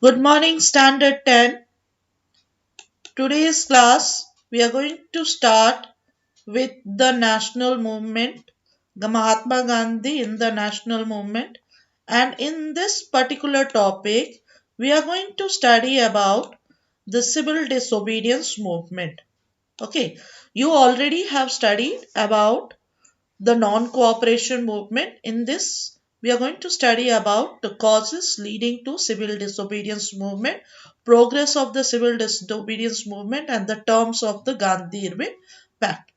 Good morning, Standard 10. Today's class, we are going to start with the national movement, the Mahatma Gandhi in the national movement. And in this particular topic, we are going to study about the civil disobedience movement. Okay, you already have studied about the non-cooperation movement. In this, we are going to study about the causes leading to civil disobedience movement, progress of the civil disobedience movement, and the terms of the Gandhi-Irwin Pact.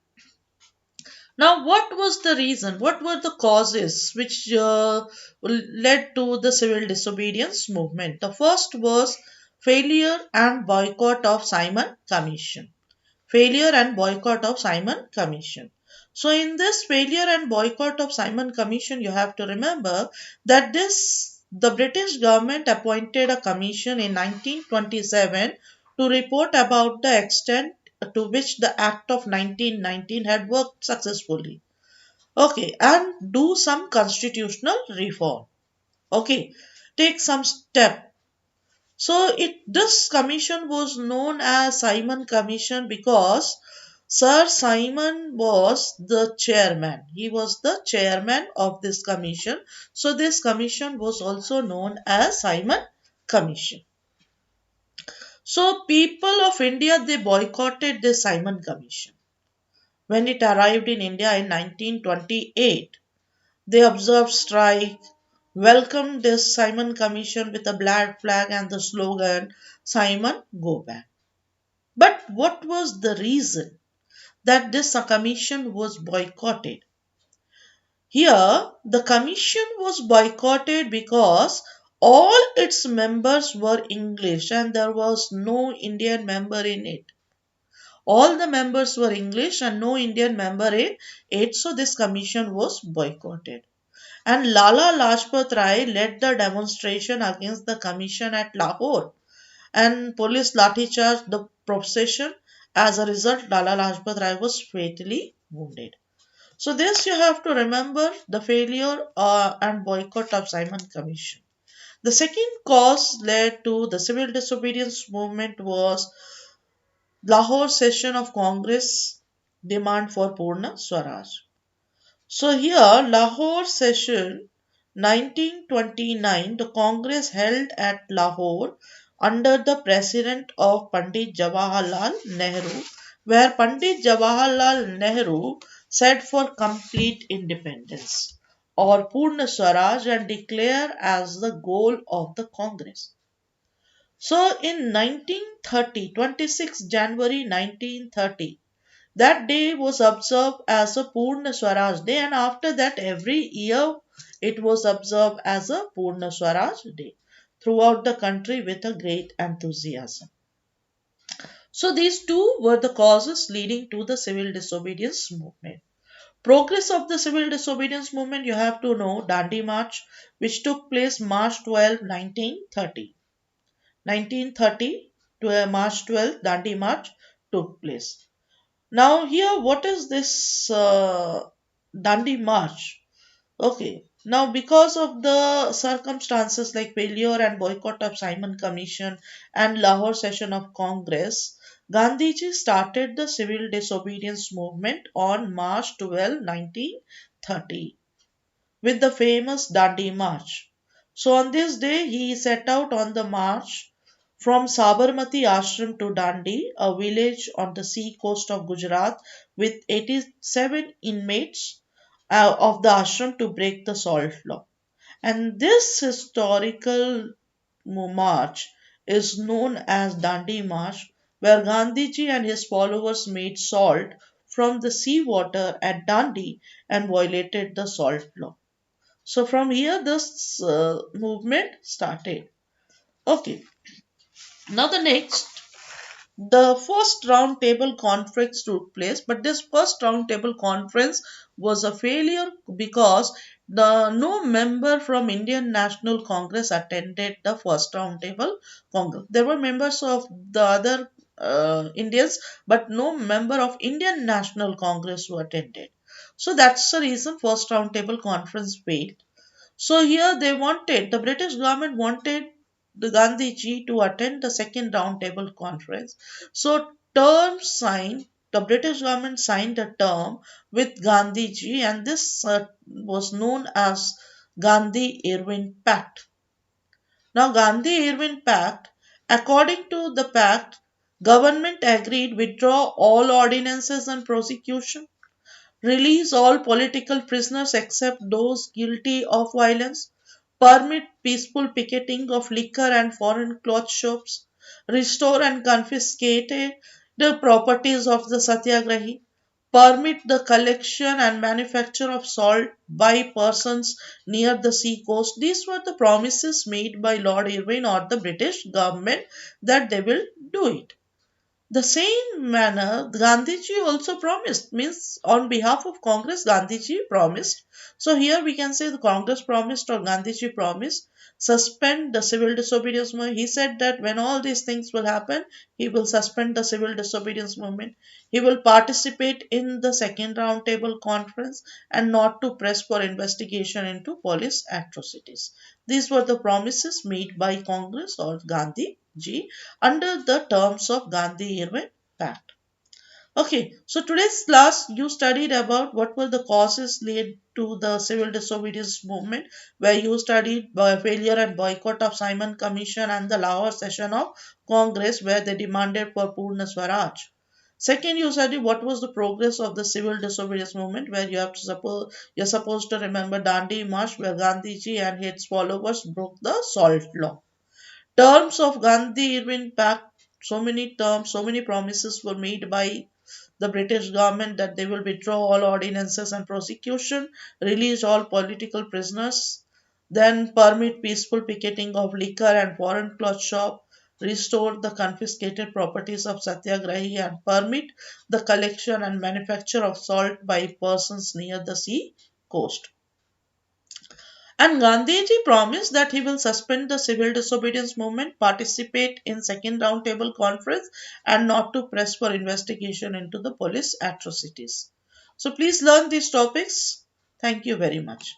Now, what was the reason? What were the causes which led to the civil disobedience movement? The first was failure and boycott of Simon Commission. Failure and boycott of Simon Commission. So in this failure and boycott of Simon Commission, you have to remember that the British government appointed a commission in 1927 to report about the extent to which the Act of 1919 had worked successfully. Okay, and do some constitutional reform. Okay, take some step. So this commission was known as Simon Commission because Sir Simon was the chairman. He was the chairman of this commission. So this commission was also known as Simon Commission. So people of India, they boycotted this Simon Commission. When it arrived in India in 1928, they observed strike, welcomed this Simon Commission with a black flag and the slogan, Simon, go back. But what was the reason that this commission was boycotted? Here, the commission was boycotted because all its members were English and there was no Indian member in it. All the members were English and no Indian member in it, so this commission was boycotted. And Lala Lajpat Rai led the demonstration against the commission at Lahore, and police lathi charged the procession. As a result, Lala Lajpat Rai was fatally wounded. So this you have to remember the failure and boycott of Simon Commission. The second cause led to the civil disobedience movement was Lahore Session of Congress demand for Purna Swaraj. So here, Lahore Session 1929, the Congress held at Lahore under the president of Pandit Jawaharlal Nehru, where Pandit Jawaharlal Nehru said for complete independence or Purna Swaraj and declare as the goal of the Congress. So in 1930, 26 January 1930, that day was observed as a Purna Swaraj Day, and after that, every year it was observed as a Purna Swaraj Day throughout the country with a great enthusiasm. So, these two were the causes leading to the civil disobedience movement. Progress of the civil disobedience movement, you have to know Dundee March, which took place March 12, 1930. 1930 to March 12th, Dundee March took place. Now, here, what is this Dundee March? Okay. Now, because of the circumstances like failure and boycott of Simon Commission and Lahore Session of Congress, Gandhiji started the civil disobedience movement on March 12, 1930 with the famous Dundee March. So on this day, he set out on the march from Sabarmati Ashram to Dundee, a village on the sea coast of Gujarat, with 87 inmates of the ashram to break the salt law. And this historical march is known as Dundee March, where Gandhiji and his followers made salt from the sea water at Dundee and violated the salt law. So from here, this movement started. Okay. Now the next, the first round table conference took place, but this first round table conference was a failure because no member from Indian National Congress attended the first round table congress. There were members of the other Indians, but no member of Indian National Congress who attended. So that's the reason first round table conference failed. So here they wanted, the British government wanted the Gandhiji to attend the second roundtable conference. So term signed, the British government signed a term with Gandhiji, and this was known as Gandhi-Irwin Pact. Now, Gandhi-Irwin Pact, according to the pact, government agreed withdraw all ordinances and prosecution, release all political prisoners except those guilty of violence, permit peaceful picketing of liquor and foreign cloth shops, restore and confiscate the properties of the satyagrahi, permit the collection and manufacture of salt by persons near the sea coast. These were the promises made by Lord Irwin or the British government that they will do it. The same manner, Gandhiji also promised, means on behalf of Congress, Gandhiji promised. So here we can say the Congress promised or Gandhiji promised suspend the civil disobedience movement. He said that when all these things will happen, he will suspend the civil disobedience movement. He will participate in the second roundtable conference and not to press for investigation into police atrocities. These were the promises made by Congress or Gandhi Ji under the terms of Gandhi-Irwin Pact. Okay, so today's class you studied about what were the causes led to the civil disobedience movement, where you studied failure and boycott of Simon Commission and the Lahore Session of Congress, where they demanded for Purna Swaraj. Second, you studied what was the progress of the civil disobedience movement, where you're supposed to remember Dundee March, where Gandhiji and his followers broke the salt law. Terms of Gandhi-Irwin Pact, so many terms, so many promises were made by the British government that they will withdraw all ordinances and prosecution, release all political prisoners, then permit peaceful picketing of liquor and foreign cloth shop, restore the confiscated properties of Satyagrahi and permit the collection and manufacture of salt by persons near the sea coast. And Gandhiji promised that he will suspend the civil disobedience movement, participate in second roundtable conference, and not to press for investigation into the police atrocities. So please learn these topics. Thank you very much.